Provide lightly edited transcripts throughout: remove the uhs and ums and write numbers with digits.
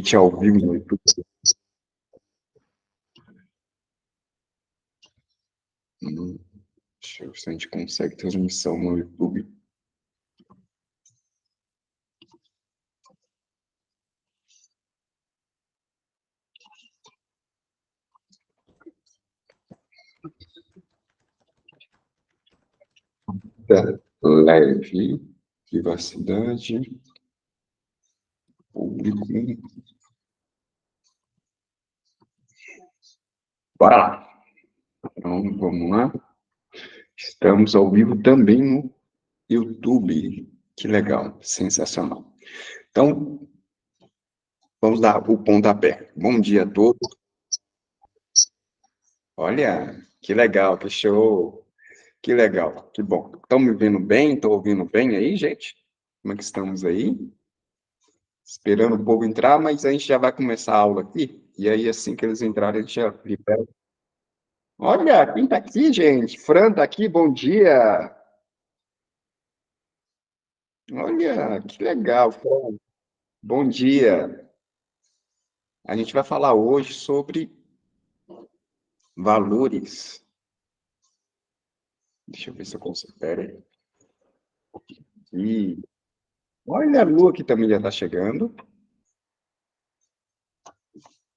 Transmitir ao vivo no YouTube. Deixa eu ver se a gente consegue transmissão no YouTube. Leve, privacidade, público. Bora lá. Então, vamos lá. Estamos ao vivo também no YouTube. Que legal, sensacional. Então, vamos dar o pontapé. Bom dia a todos. Olha, que legal, que show. Que legal, que bom. Estão me vendo bem? Estão ouvindo bem aí, gente? Como é que estamos aí? Esperando o povo entrar, mas a gente já vai começar a aula aqui. E aí, assim que eles entrarem, a gente já libera. Olha, quem está aqui, gente? Fran está aqui, bom dia. Olha, que legal, Fran. Bom dia. A gente vai falar hoje sobre valores. Deixa eu ver se eu consigo. Pera aí. E olha, a Lu que também já está chegando.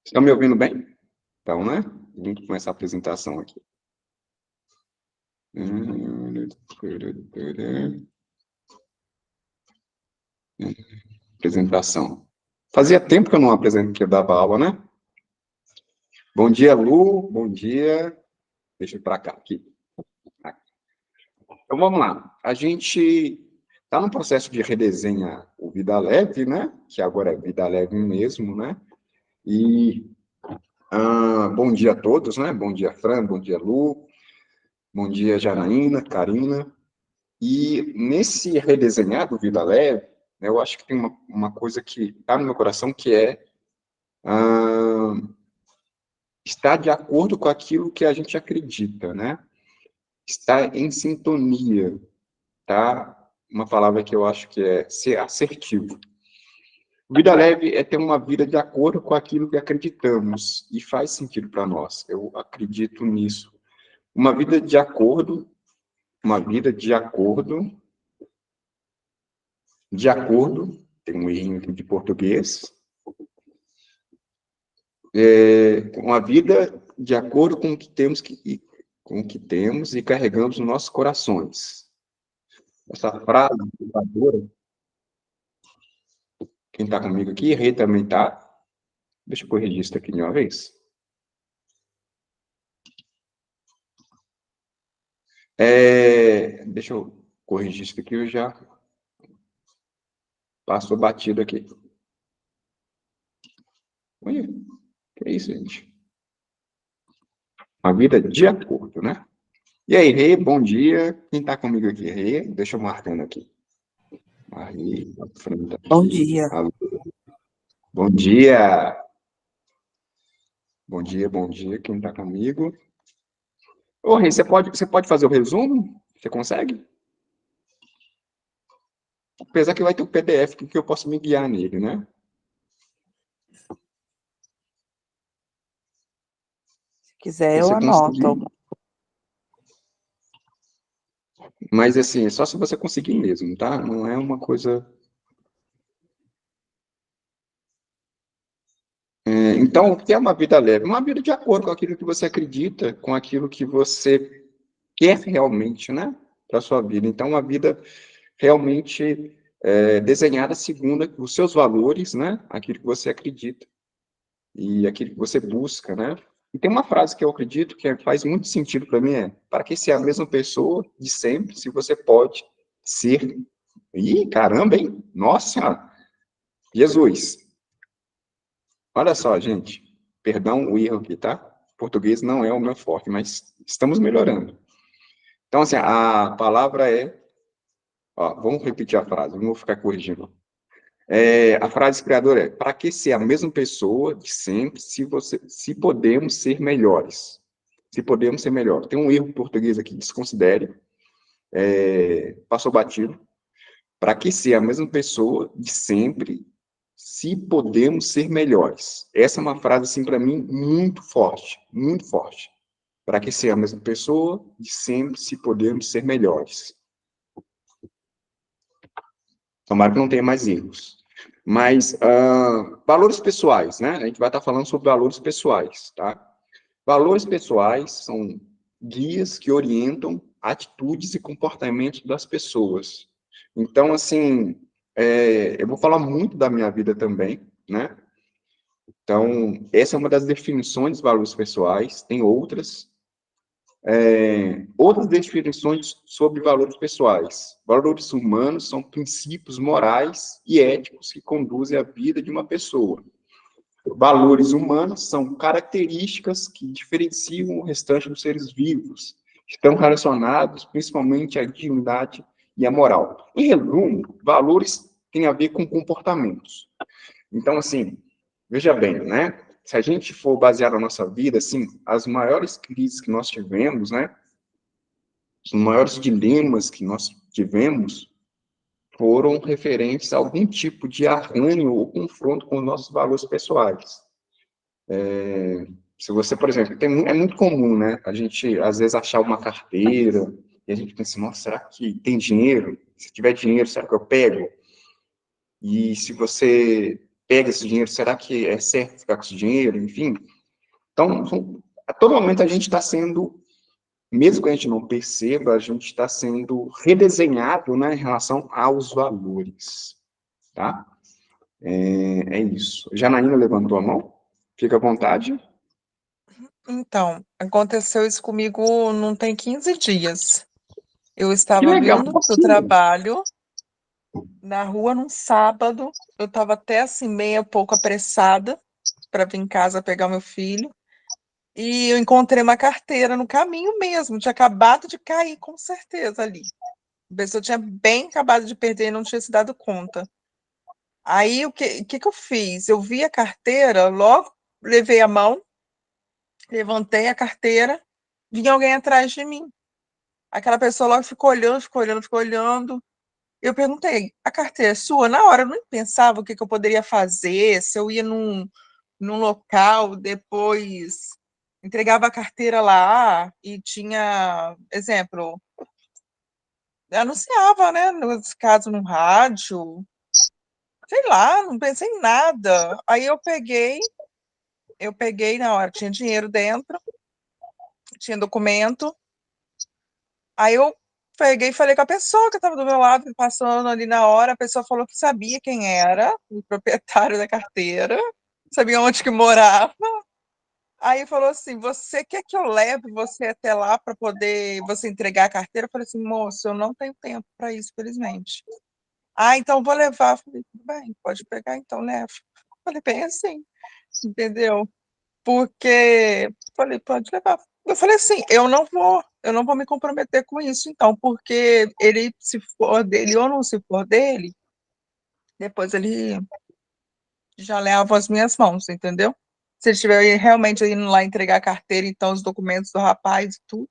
Estão me ouvindo bem? Então, né? Vamos começar a apresentação aqui. Apresentação. Fazia tempo que eu não apresento que eu dava aula, né? Bom dia, Lu. Bom dia. Deixa eu ir para cá, aqui. Então, vamos lá. A gente está no processo de redesenhar o Vida Leve, né? Que agora é Vida Leve mesmo, né? E bom dia a todos, né? Bom dia, Fran. Bom dia, Lu. Bom dia, Janaína, Karina. E nesse redesenhar do Vida Leve, eu acho que tem uma coisa que está no meu coração, que é estar de acordo com aquilo que a gente acredita, né? Estar em sintonia, tá? Uma palavra que eu acho que é ser assertivo. Vida leve é ter uma vida de acordo com aquilo que acreditamos e faz sentido para nós. Eu acredito nisso. Uma vida de acordo, tem um errinho aqui de português, uma vida de acordo com o que temos e carregamos nos nossos corações. Essa frase, quem está comigo aqui, Rei também está. Deixa eu corrigir isso aqui de uma vez. Deixa eu corrigir isso aqui, eu já passou batido aqui. Olha, que é isso, gente? Uma vida de acordo, né? E aí, Rei, bom dia. Quem está comigo aqui, Rei? Deixa eu marcando aqui. Aí, a frente aqui. Bom dia. Alô. Bom dia. Bom dia, bom dia. Quem está comigo? Ô, Rei, você pode fazer o resumo? Você consegue? Apesar que vai ter o PDF que eu posso me guiar nele, né? Se quiser, eu Você anoto. conseguir. Mas, assim, é só se você conseguir mesmo, tá? Não é uma coisa... Então, o que é uma vida leve? Uma vida de acordo com aquilo que você acredita, com aquilo que você quer realmente, né? Para a sua vida. Então, uma vida realmente desenhada segundo os seus valores, né? Aquilo que você acredita e aquilo que você busca, né? E tem uma frase que eu acredito que faz muito sentido para mim, para que ser a mesma pessoa de sempre, se você pode ser... Ih, caramba, hein? Nossa! Jesus! Olha só, gente, perdão o erro aqui, tá? Português não é o meu forte, mas estamos melhorando. Então, assim, a palavra é... Ó, vamos repetir a frase, não vou ficar corrigindo. A frase criadora é: para que ser a mesma pessoa de sempre, se podemos ser melhores? Se podemos ser melhores. Tem um erro em português aqui, desconsidere. Passou batido. Para que ser a mesma pessoa de sempre, se podemos ser melhores. Essa é uma frase, assim, para mim, muito forte, muito forte. Para que ser a mesma pessoa e sempre se podemos ser melhores. Tomara que não tenha mais erros. Mas, valores pessoais, né? A gente vai estar falando sobre valores pessoais, tá? Valores pessoais são guias que orientam atitudes e comportamentos das pessoas. Então, assim, eu vou falar muito da minha vida também, né? Então, essa é uma das definições de valores pessoais, tem outras. Outras definições sobre valores pessoais. Valores humanos são princípios morais e éticos que conduzem a vida de uma pessoa. Valores humanos são características que diferenciam o restante dos seres vivos. Estão relacionados principalmente à dignidade e à moral. Em resumo, valores têm a ver com comportamentos. Então, assim, veja bem, né? Se a gente for basear a nossa vida, assim, as maiores crises que nós tivemos, né? Os maiores dilemas que nós tivemos foram referentes a algum tipo de arranho ou confronto com os nossos valores pessoais. Se você, por exemplo, é muito comum, né? A gente, às vezes, achar uma carteira e a gente pensa, nossa, será que tem dinheiro? Se tiver dinheiro, será que eu pego? E se você pega esse dinheiro, será que é certo ficar com esse dinheiro? Enfim. Então, a todo momento a gente está sendo, mesmo que a gente não perceba, a gente está sendo redesenhado, né, em relação aos valores, tá? É isso. Janaína levantou a mão? Fica à vontade. Então, aconteceu isso comigo não tem 15 dias. Eu Que estava legal. vindo do trabalho na rua num sábado. Eu estava até assim, meia pouco apressada para vir em casa pegar meu filho. E eu encontrei uma carteira no caminho mesmo. Tinha acabado de cair, com certeza, ali. A pessoa tinha bem acabado de perder e não tinha se dado conta. Aí, o que eu fiz? Eu vi a carteira, logo levei a mão, levantei a carteira, vinha alguém atrás de mim. Aquela pessoa logo ficou olhando, ficou olhando, ficou olhando. Eu perguntei, a carteira é sua? Na hora eu nem pensava o que eu poderia fazer, se eu ia num local, depois entregava a carteira lá e tinha, exemplo, anunciava, né, nos casos no rádio, sei lá, não pensei em nada. Aí eu peguei na hora, tinha dinheiro dentro, tinha documento. Aí eu peguei e falei com a pessoa que estava do meu lado, passando ali na hora. A pessoa falou que sabia quem era o proprietário da carteira, sabia onde que morava. Aí falou assim: Você quer que eu leve você até lá para poder você entregar a carteira? Eu falei assim: Moço, eu não tenho tempo para isso, felizmente. Ah, então vou levar. Eu falei: Tudo bem, pode pegar então, leva. Eu falei: Bem assim, entendeu? Porque falei, pode levar. Eu falei assim, eu não vou me comprometer com isso, então, porque ele, se for dele ou não se for dele, depois ele já leva as minhas mãos, entendeu? Se ele estiver realmente indo lá entregar a carteira, então, os documentos do rapaz e tudo.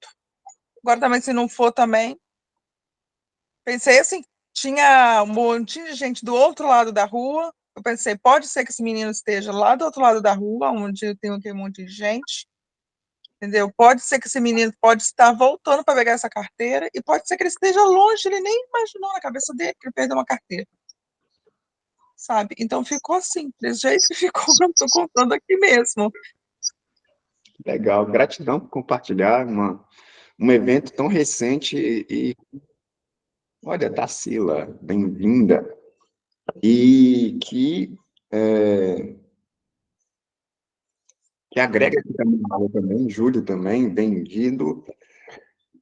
Agora também, se não for também, pensei assim, tinha um monte de gente do outro lado da rua, eu pensei, pode ser que esse menino esteja lá do outro lado da rua, onde tem aquele monte de gente, entendeu? Pode ser que esse menino pode estar voltando para pegar essa carteira e pode ser que ele esteja longe, ele nem imaginou na cabeça dele que ele perdeu uma carteira, sabe? Então ficou assim, desse jeito que ficou, eu estou contando aqui mesmo. Legal. Gratidão por compartilhar um evento tão recente olha, Tarsila, bem-vinda. E que agrega aqui também, Júlio também, bem-vindo.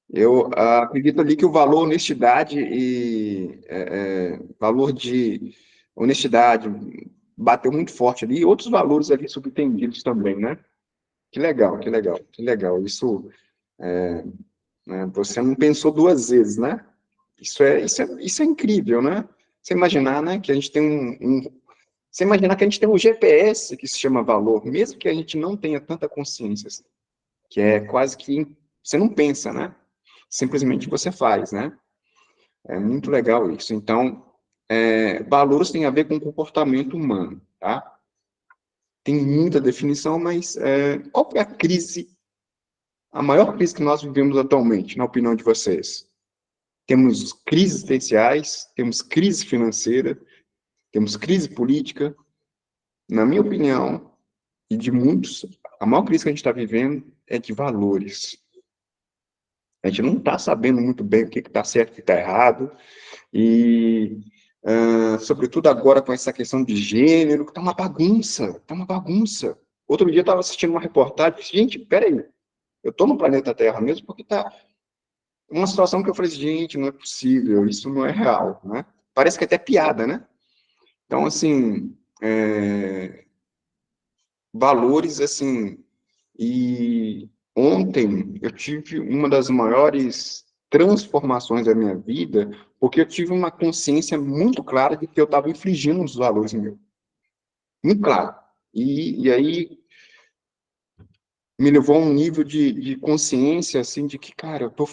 Eu acredito ali que o valor honestidade e valor de honestidade bateu muito forte ali, e outros valores ali subentendidos também, né? Que legal, que legal, que legal. Isso, né, você não pensou duas vezes, né? Isso é incrível, né? Você imaginar, né, que a gente tem você imaginar que a gente tem um GPS que se chama valor, mesmo que a gente não tenha tanta consciência, assim, que é quase que você não pensa, né? Simplesmente você faz, né? É muito legal isso. Então, valores têm a ver com o comportamento humano, tá? Tem muita definição, mas qual é a crise, a maior crise que nós vivemos atualmente, na opinião de vocês? Temos crises existenciais, temos crise financeira, temos crise política. Na minha opinião, e de muitos, a maior crise que a gente está vivendo é de valores. A gente não está sabendo muito bem o que está certo e o que está errado, e, sobretudo agora com essa questão de gênero, que está uma bagunça, está uma bagunça. Outro dia eu estava assistindo uma reportagem, e disse, gente, peraí, eu estou no planeta Terra mesmo, porque está uma situação que eu falei, gente, não é possível, isso não é real, né? Parece que é até piada, né? Então, assim, valores, assim, e ontem eu tive uma das maiores transformações da minha vida, porque eu tive uma consciência muito clara de que eu estava infringindo os valores meus. Muito claro. E aí me levou a um nível de consciência, assim, de que, cara, eu estou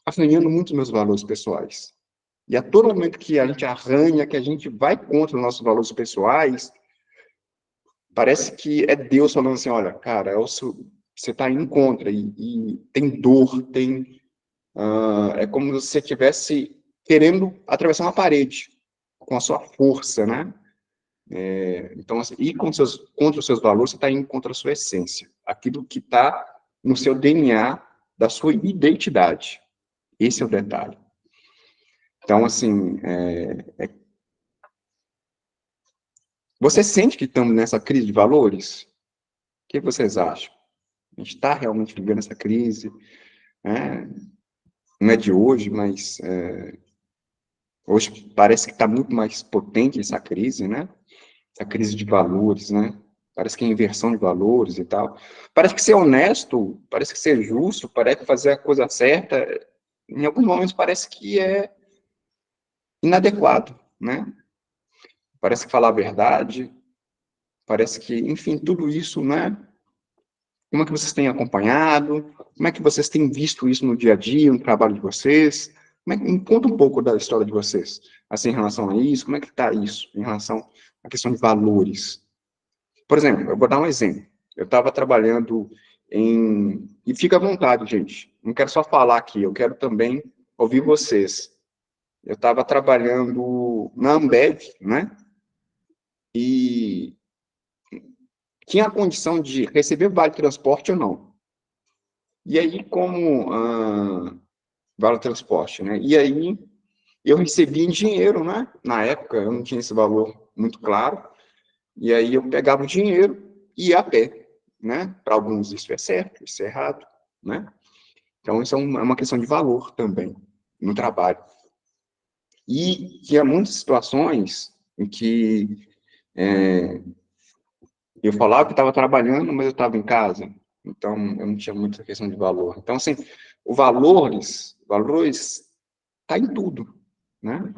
arranhando muito meus valores pessoais. E a todo momento que a gente arranha, que a gente vai contra os nossos valores pessoais, parece que é Deus falando assim, olha, cara, você está indo contra, e tem dor, é como se você estivesse querendo atravessar uma parede, com a sua força, né? Então, assim, ir contra os seus valores, você está indo contra a sua essência, aquilo que está no seu DNA, da sua identidade. Esse é o detalhe. Então, assim, você sente que estamos nessa crise de valores? O que vocês acham? A gente está realmente vivendo essa crise, né? Não é de hoje, mas hoje parece que está muito mais potente essa crise, né? Essa crise de valores, né? Parece que é inversão de valores e tal. Parece que ser honesto, parece que ser justo, parece que fazer a coisa certa, em alguns momentos parece que é inadequado, né? Parece que falar a verdade, parece que, enfim, tudo isso, né? Como é que vocês têm acompanhado? Como é que vocês têm visto isso no dia a dia, no trabalho de vocês? Me conta um pouco da história de vocês, assim, em relação a isso, como é que está isso, em relação à questão de valores? Por exemplo, eu vou dar um exemplo. Eu estava trabalhando e fica à vontade, gente, não quero só falar aqui, eu quero também ouvir vocês. Eu estava trabalhando na Ambev, né? E tinha a condição de receber vale transporte ou não. E aí, como vale transporte, né? E aí, eu recebi em dinheiro, né? Na época, eu não tinha esse valor muito claro. E aí, eu pegava o dinheiro e ia a pé, né? Para alguns isso é certo, isso é errado, né? Então, isso é uma questão de valor também, no trabalho. E tinha muitas situações em que eu falava que estava trabalhando, mas eu estava em casa. Então, eu não tinha muita questão de valor. Então, assim, valores está em tudo, né?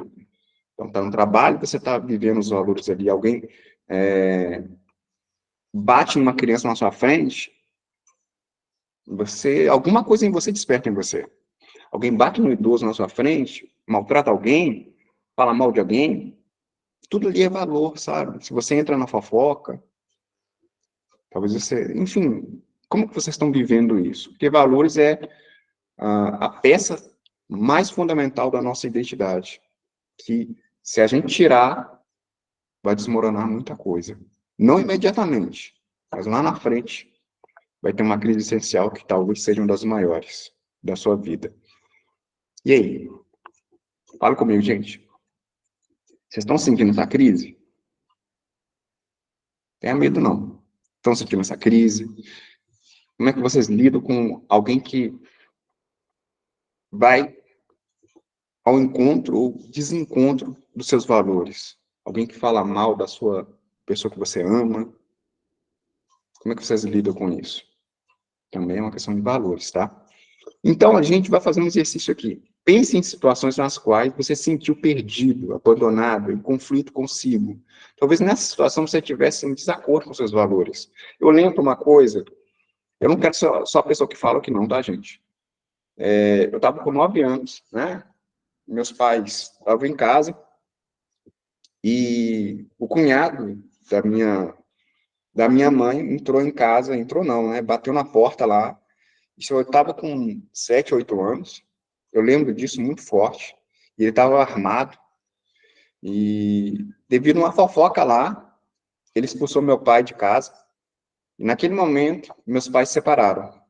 Então, está no trabalho, você está vivendo os valores ali. Alguém bate numa criança na sua frente, alguma coisa em você desperta em você. Alguém bate no idoso na sua frente, maltrata alguém, fala mal de alguém, tudo ali é valor, sabe? Se você entra na fofoca, talvez você... Enfim, como que vocês estão vivendo isso? Porque valores é a peça mais fundamental da nossa identidade, que se a gente tirar, vai desmoronar muita coisa. Não imediatamente, mas lá na frente vai ter uma crise essencial que talvez seja uma das maiores da sua vida. E aí? Fala comigo, gente. Vocês estão sentindo essa crise? Tenha medo, não. Estão sentindo essa crise? Como é que vocês lidam com alguém que vai ao encontro ou desencontro dos seus valores? Alguém que fala mal da sua pessoa que você ama? Como é que vocês lidam com isso? Também é uma questão de valores, tá? Então, a gente vai fazer um exercício aqui. Pense em situações nas quais você se sentiu perdido, abandonado, em conflito consigo. Talvez nessa situação você estivesse em desacordo com seus valores. Eu lembro uma coisa, eu não quero só a pessoa que fala que não, tá, gente? Eu estava com 9 anos, né? Meus pais estavam em casa, E o cunhado da minha mãe entrou em casa, entrou não, né? Bateu na porta lá. Isso eu estava com 7, 8 anos. Eu lembro disso muito forte. E ele estava armado. E devido a uma fofoca lá, ele expulsou meu pai de casa. E naquele momento, meus pais se separaram.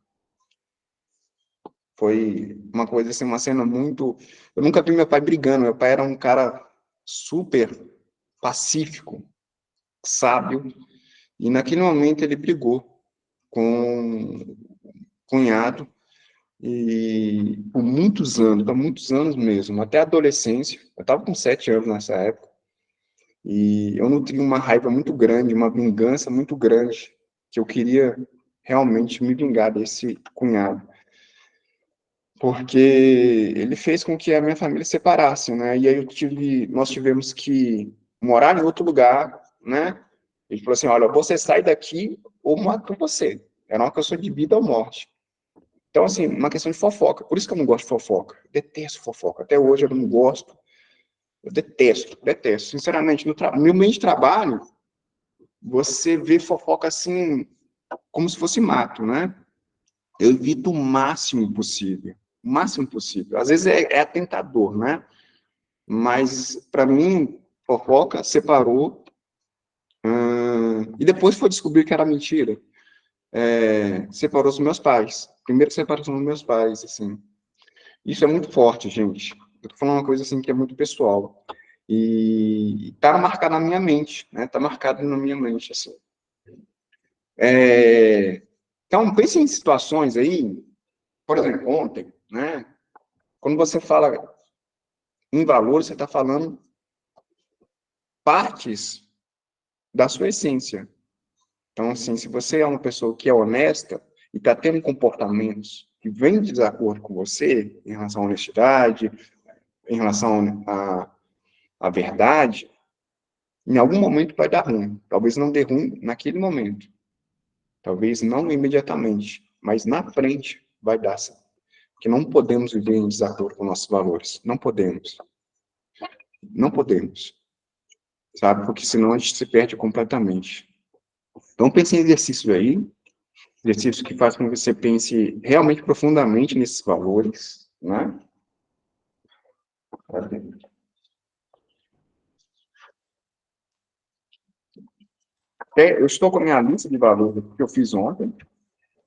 Foi uma coisa assim, uma cena muito. Eu nunca vi meu pai brigando. Meu pai era um cara super pacífico, sábio. E naquele momento ele brigou com o cunhado. E por muitos anos mesmo, até a adolescência, eu estava com 7 anos nessa época, e eu nutri uma raiva muito grande, uma vingança muito grande, que eu queria realmente me vingar desse cunhado, porque ele fez com que a minha família se separasse, né? E aí nós tivemos que morar em outro lugar, né? Ele falou assim, olha, você sai daqui ou mato você. Era uma questão de vida ou morte. Então, assim, uma questão de fofoca. Por isso que eu não gosto de fofoca. Eu detesto fofoca. Até hoje eu não gosto. Eu detesto, detesto. Sinceramente, no meu meio de trabalho, você vê fofoca assim, como se fosse mato, né? Eu evito o máximo possível. O máximo possível. Às vezes é tentador, né? Mas, para mim, fofoca separou. E depois foi descobrir que era mentira. Separou os meus pais. Primeiro separação dos meus pais, assim. Isso é muito forte, gente. Eu tô falando uma coisa assim que é muito pessoal. E tá marcado na minha mente, né? Tá marcado na minha mente, assim. Então, pense em situações aí, por exemplo, ontem, né? Quando você fala em valor, você está falando partes da sua essência. Então, assim, se você é uma pessoa que é honesta e está tendo comportamentos que vêm de desacordo com você, em relação à honestidade, em relação à verdade, em algum momento vai dar ruim. Talvez não dê ruim naquele momento. Talvez não imediatamente. Mas na frente vai dar sim. Porque não podemos viver em desacordo com nossos valores. Não podemos. Não podemos. Sabe? Porque senão a gente se perde completamente. Então pense em exercícios aí. Exercícios que fazem com que você pense realmente profundamente nesses valores. Né? Eu estou com a minha lista de valores que eu fiz ontem.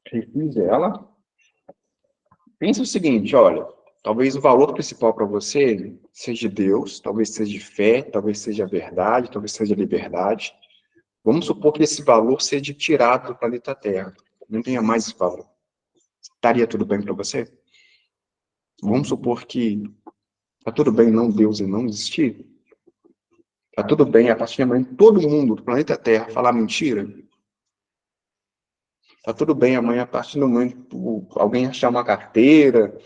Refiz ela. Pensa o seguinte, olha, talvez o valor principal para você seja Deus, talvez seja fé, talvez seja verdade, talvez seja liberdade. Vamos supor que esse valor seja tirado do planeta Terra, não tenha mais esse valor. Estaria tudo bem para você? Vamos supor que está tudo bem não Deus e não existir? Está tudo bem a partir do momento que todo mundo do planeta Terra falar mentira? Está tudo bem amanhã a partir do momento que alguém achar uma carteira,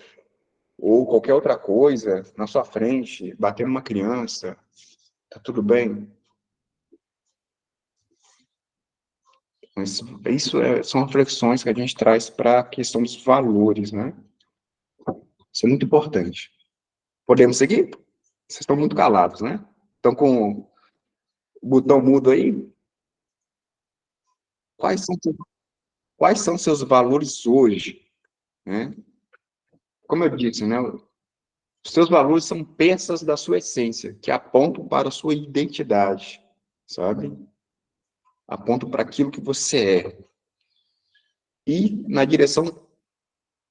ou qualquer outra coisa na sua frente, bater numa criança, tá tudo bem? São reflexões que a gente traz para a questão dos valores, né? Isso é muito importante. Podemos seguir? Vocês estão muito calados, né? Estão com o botão mudo aí? Quais são, quais são seus valores hoje, né? Como eu disse, né? Os seus valores são peças da sua essência, que apontam para a sua identidade, sabe? Apontam para aquilo que você é. E na direção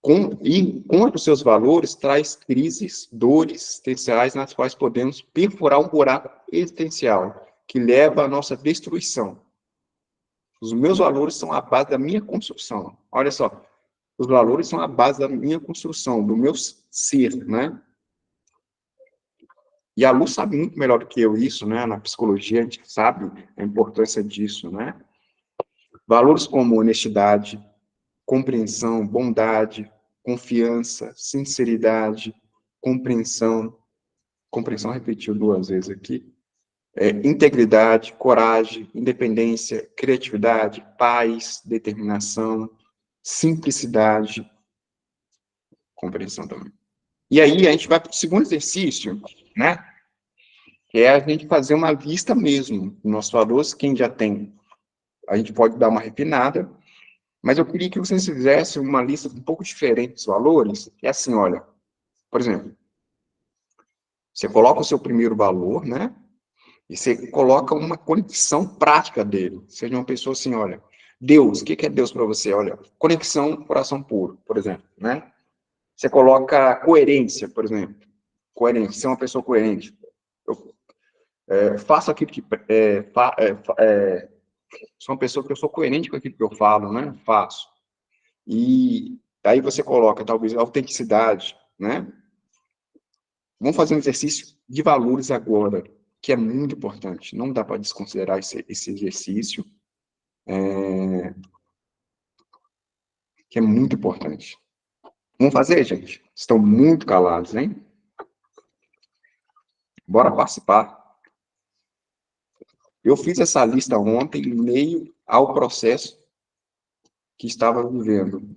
contra os seus valores, traz crises, dores existenciais nas quais podemos perfurar um buraco existencial que leva à nossa destruição. Os meus valores são a base da minha construção. Olha só, os valores são a base da minha construção, do meu ser, né? E a Lu sabe muito melhor do que eu isso, né? Na psicologia a gente sabe a importância disso, né? Valores como honestidade, compreensão, bondade, confiança, sinceridade, compreensão repetiu 2 vezes aqui, integridade, coragem, independência, criatividade, paz, determinação, simplicidade, compreensão também. E aí a gente vai para o segundo exercício, né? que é a gente fazer uma lista mesmo dos nossos valores, quem já tem, a gente pode dar uma refinada, mas eu queria que vocês fizessem uma lista um pouco diferente dos valores, que é assim, olha, por exemplo, você coloca o seu primeiro valor, né? E você coloca uma conexão prática dele. Seja uma pessoa assim, olha, Deus, o que é Deus para você? Olha, conexão, coração puro, por exemplo, né? Você coloca coerência, por exemplo. Coerência, ser uma pessoa coerente. Eu faço aquilo que... sou uma pessoa que eu sou coerente com aquilo que eu falo, né? Faço. E aí você coloca, talvez, autenticidade, né? Vamos fazer um exercício de valores agora, que é muito importante. Não dá para desconsiderar esse exercício, que é muito importante. Vamos fazer, gente? Estão muito calados, hein? Bora participar. Eu fiz essa lista ontem em meio ao processo que estava vivendo.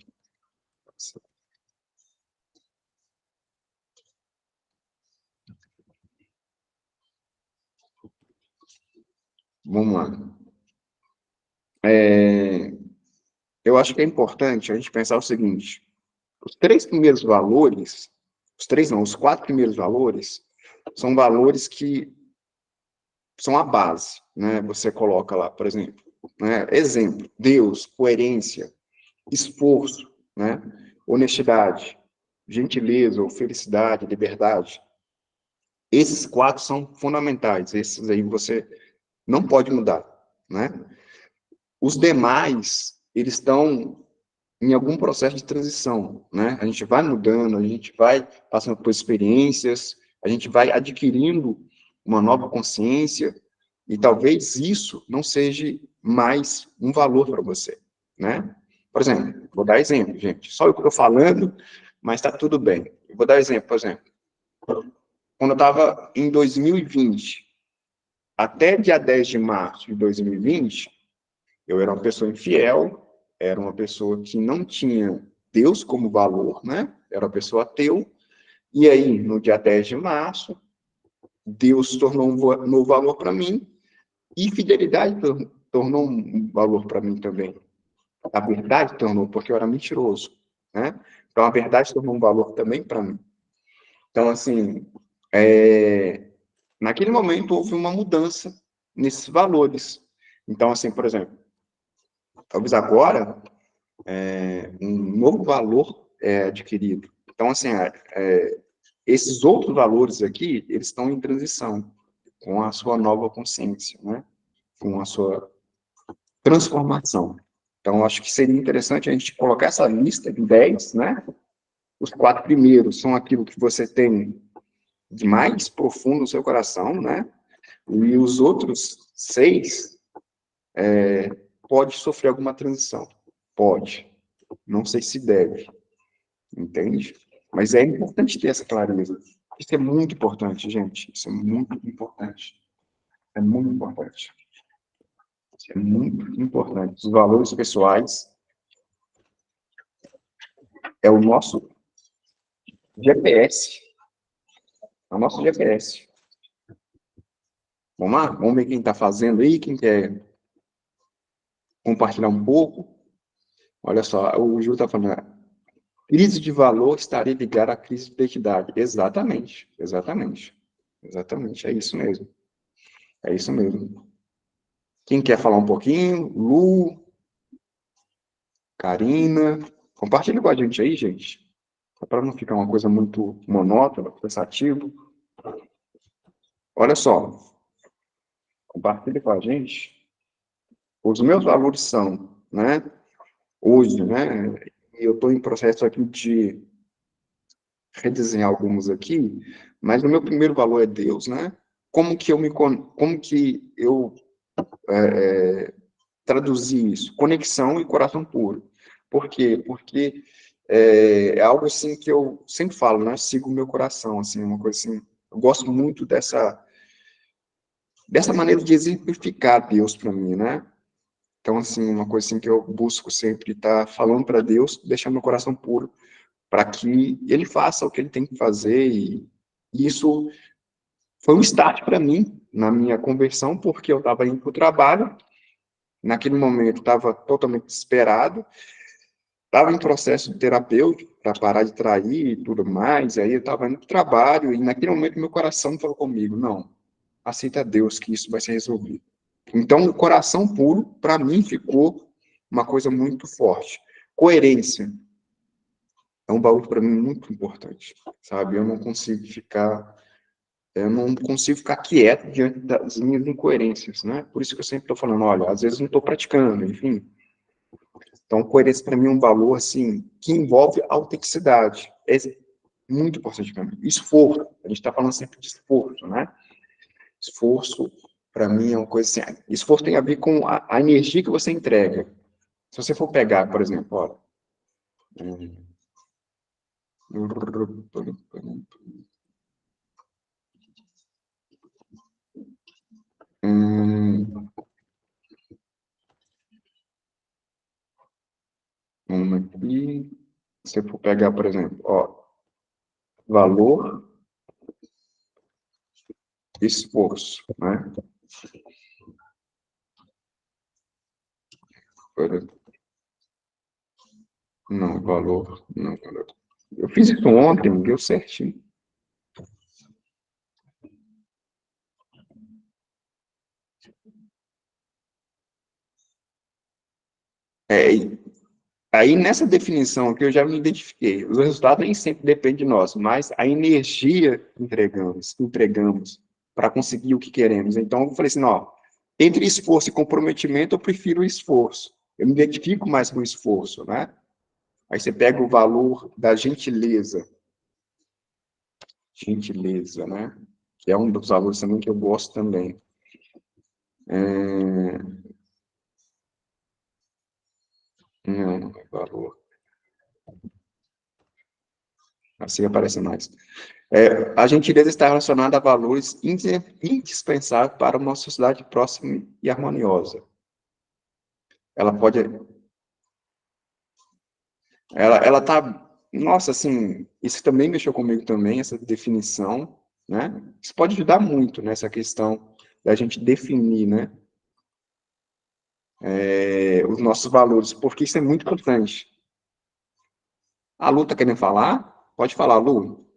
Vamos lá. Eu acho que é importante a gente pensar o seguinte: os três primeiros valores, os três não, os quatro primeiros valores, são valores que são a base, né? Você coloca lá, por exemplo, né? Exemplo: Deus, coerência, esforço, né? Honestidade, gentileza ou felicidade, liberdade. Esses quatro são fundamentais. Esses aí você não pode mudar, né? Os demais, eles estão em algum processo de transição, né? A gente vai mudando, a gente vai passando por experiências, a gente vai adquirindo uma nova consciência, e talvez isso não seja mais um valor para você, né? Por exemplo, vou dar exemplo, gente, só eu que estou falando, mas está tudo bem. Eu vou dar exemplo, por exemplo, quando eu estava em 2020, até dia 10 de março de 2020, eu era uma pessoa infiel, era uma pessoa que não tinha Deus como valor, né? Era uma pessoa ateu. E aí, no dia 10 de março, Deus tornou um novo valor para mim, e fidelidade tornou um valor para mim também. A verdade tornou, porque eu era mentiroso, né? Então, a verdade tornou um valor também para mim. Então, assim, naquele momento houve uma mudança nesses valores. Então, assim, por exemplo, talvez agora um novo valor é adquirido. Então, assim, esses outros valores aqui, eles estão em transição com a sua nova consciência, né? Com a sua transformação. Então, acho que seria interessante a gente colocar essa lista de 10, né? Os quatro primeiros são aquilo que você tem de mais profundo no seu coração, né? E os outros 6 pode sofrer alguma transição. Pode. Não sei se deve. Entende? Mas é importante ter essa clareza. Isso é muito importante, gente. Isso é muito importante. É muito importante. Isso é muito importante. Os valores pessoais é o nosso GPS. É o nosso GPS. Vamos lá? Vamos ver quem está fazendo aí, quem quer compartilhar um pouco. Olha só, o Ju está falando, crise de valor estaria ligada à crise de identidade. Exatamente, exatamente. Exatamente, é isso mesmo. É isso mesmo. Quem quer falar um pouquinho? Lu, Karina, compartilha com a gente aí, gente, para não ficar uma coisa muito monótona, cansativa. Olha só, compartilha com a gente. Os meus valores são, né, hoje, né, e eu estou em processo aqui de redesenhar alguns aqui, mas o meu primeiro valor é Deus, né? Como que eu traduzi isso? Conexão e coração puro. Por quê? Porque é algo assim que eu sempre falo, né? Sigo o meu coração, assim, uma coisa assim. Eu gosto muito dessa maneira de exemplificar Deus para mim, né? Então, assim, uma coisa assim que eu busco sempre estar falando para Deus, deixar meu coração puro, para que Ele faça o que Ele tem que fazer, e isso foi um start para mim, na minha conversão, porque eu estava indo para o trabalho, naquele momento estava totalmente desesperado, estava em processo terapêutico para parar de trair e tudo mais, aí eu estava indo para o trabalho, e naquele momento meu coração falou comigo, não, aceita Deus que isso vai ser resolvido. Então, o coração puro, para mim, ficou uma coisa muito forte. Coerência é um valor para mim muito importante, sabe? Eu não consigo ficar quieto diante das minhas incoerências, né? Por isso que eu sempre estou falando, olha, às vezes não estou praticando, enfim. Então, coerência para mim é um valor, assim, que envolve autenticidade. É muito importante para mim. Esforço. A gente está falando sempre de esforço, né? Esforço, para mim, é uma coisa assim. Esforço tem a ver com a energia que você entrega. Se você for pegar, por exemplo, olha. Aqui. Se você for pegar, por exemplo, ó, valor, esforço, né? Não, valor, não, valor. Eu fiz isso ontem, deu certinho. É, aí nessa definição aqui eu já me identifiquei. Os resultados nem sempre dependem de nós, mas a energia que entregamos para conseguir o que queremos. Então eu falei assim, ó, entre esforço e comprometimento eu prefiro o esforço. Eu me identifico mais com o esforço, né? Aí você pega o valor da gentileza, né? Que é um dos valores também que eu gosto também. Não, é valor. Assim aparece mais. A gentileza está relacionada a valores indispensáveis para uma sociedade próxima e harmoniosa. Ela pode... Ela tá... Nossa, assim, isso também mexeu comigo também, essa definição, né? Isso pode ajudar muito nessa questão da gente definir, né? Os nossos valores, porque isso é muito importante. A Lu está querendo falar? Pode falar, Lu.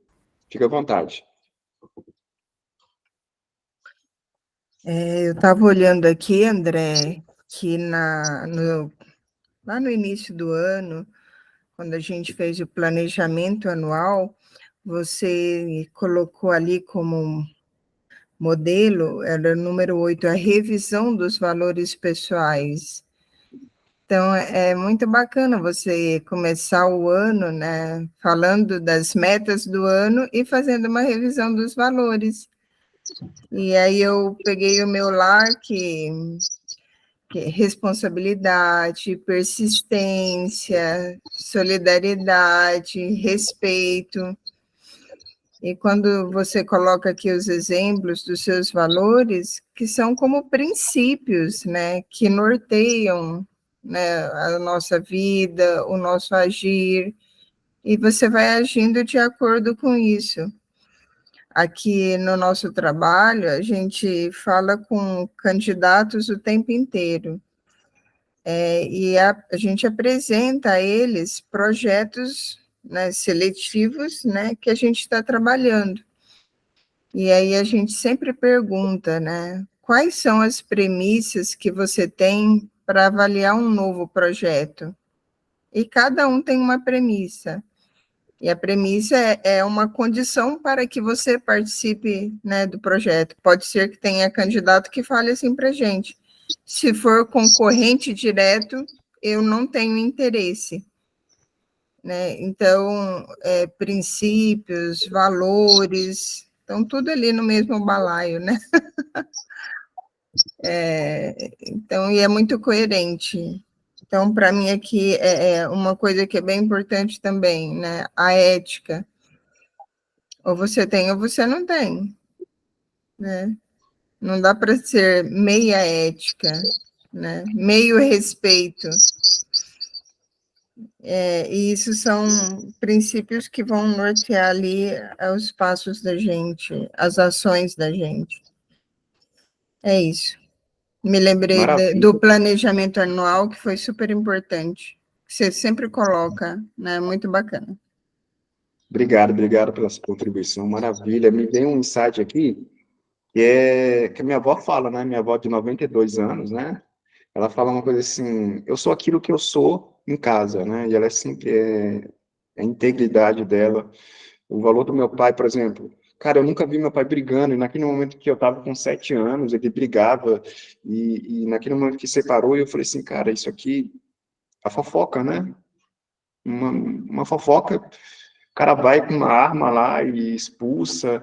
Fica à vontade. Eu estava olhando aqui, André, que lá no início do ano, quando a gente fez o planejamento anual, você colocou ali como modelo, era o número 8, a revisão dos valores pessoais. Então, é muito bacana você começar o ano, né, falando das metas do ano e fazendo uma revisão dos valores. E aí eu peguei o meu lá, que é responsabilidade, persistência, solidariedade, respeito. E quando você coloca aqui os exemplos dos seus valores, que são como princípios, né, que norteiam, né, a nossa vida, o nosso agir, e você vai agindo de acordo com isso. Aqui no nosso trabalho, a gente fala com candidatos o tempo inteiro. E a gente apresenta a eles projetos, né, seletivos, né, que a gente está trabalhando. E aí a gente sempre pergunta, né, quais são as premissas que você tem para avaliar um novo projeto? E cada um tem uma premissa. E a premissa é uma condição para que você participe, né, do projeto. Pode ser que tenha candidato que fale assim para a gente: se for concorrente direto, eu não tenho interesse. Né? Então, princípios, valores, estão tudo ali no mesmo balaio, né? Então, e é muito coerente. Então, para mim aqui é uma coisa que é bem importante também, né? A ética. Ou você tem ou você não tem, né? Não dá para ser meia ética, né? Meio respeito. E isso são princípios que vão nortear ali os passos da gente, as ações da gente. É isso. Me lembrei do Maravilha. planejamento anual, que foi super importante. Você sempre coloca, né? Muito bacana. Obrigado pela sua contribuição, maravilha. Me veio um insight aqui, que a minha avó fala, né? Minha avó de 92 anos, né? Ela fala uma coisa assim, eu sou aquilo que eu sou em casa, né? E ela sempre a integridade dela. O valor do meu pai, por exemplo, cara, eu nunca vi meu pai brigando, e naquele momento que eu estava com 7 anos, ele brigava, e naquele momento que separou, eu falei assim, cara, isso aqui, a fofoca, né? Uma fofoca, o cara vai com uma arma lá e expulsa,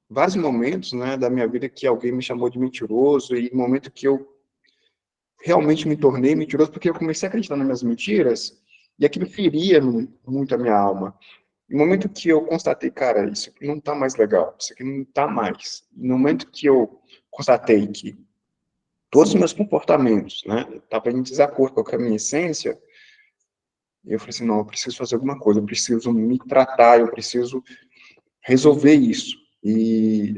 vários momentos, né, da minha vida que alguém me chamou de mentiroso, e momento que eu realmente me tornei mentiroso, porque eu comecei a acreditar nas minhas mentiras, e aquilo feria muito a minha alma. No momento que eu constatei, cara, isso aqui não tá mais legal, isso aqui não tá mais. No momento que eu constatei que todos os meus comportamentos, né, estavam em desacordo com a minha essência, eu falei assim, não, eu preciso fazer alguma coisa, eu preciso me tratar, eu preciso resolver isso. E